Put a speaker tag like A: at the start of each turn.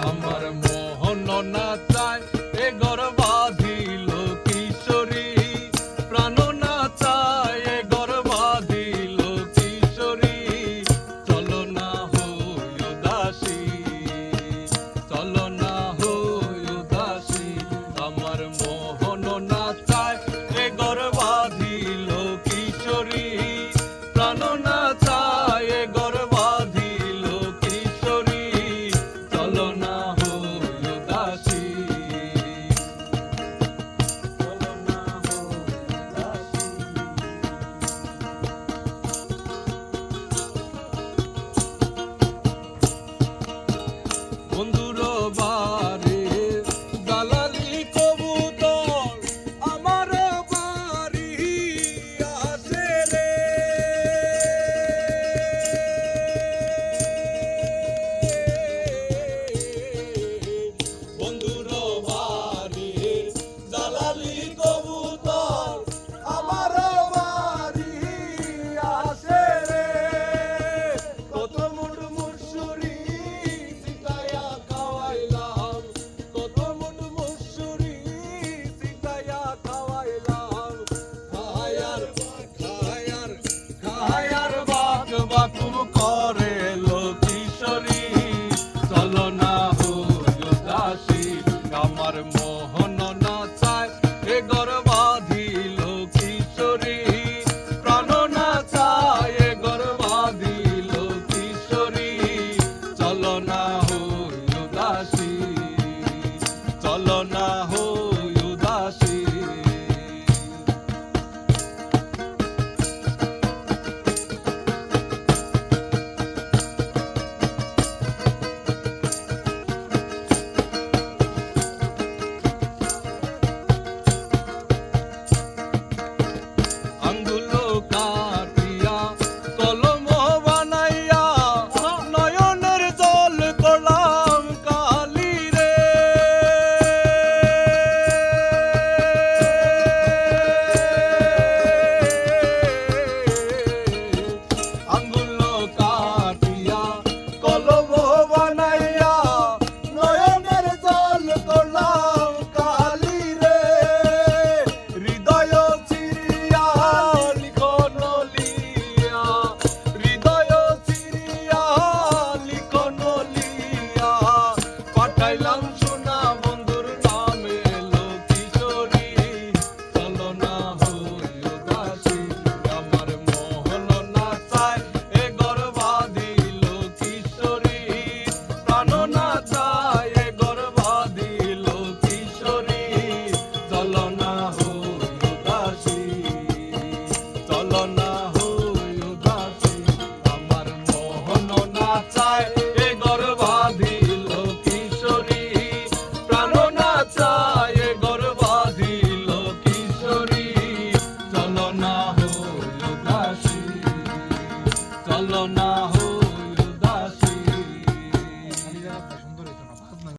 A: আমার মোহন না চায় এ ঘর বাঁধিল কিশোরী, প্রাণ না চায় এ ঘর বাঁধিল কিশোরী। চলো না হই উদাসী, চলো না হই উদাসী। আমার মোহন না চায় এ ঘর বাঁধিল কিশোরী, প্রাণ না চায় এ ঘর বাঁধিল কিশোরী। চলো না বন্ধুর বাড়ি দালালি কবুতর আমার বাড়ি আসে রে। বন্ধুর বাড়ি দালালি কবুতর আমার বাড়ি আসে রে। কত মুঠ মুসুরি করে কিশোরী। চলো না হই উদাসী, আমার মোহন না চায় এ ঘর বাঁধিল কিশোরী, প্রাণ না চায় এ ঘর বাঁধিল কিশোরী। চলো না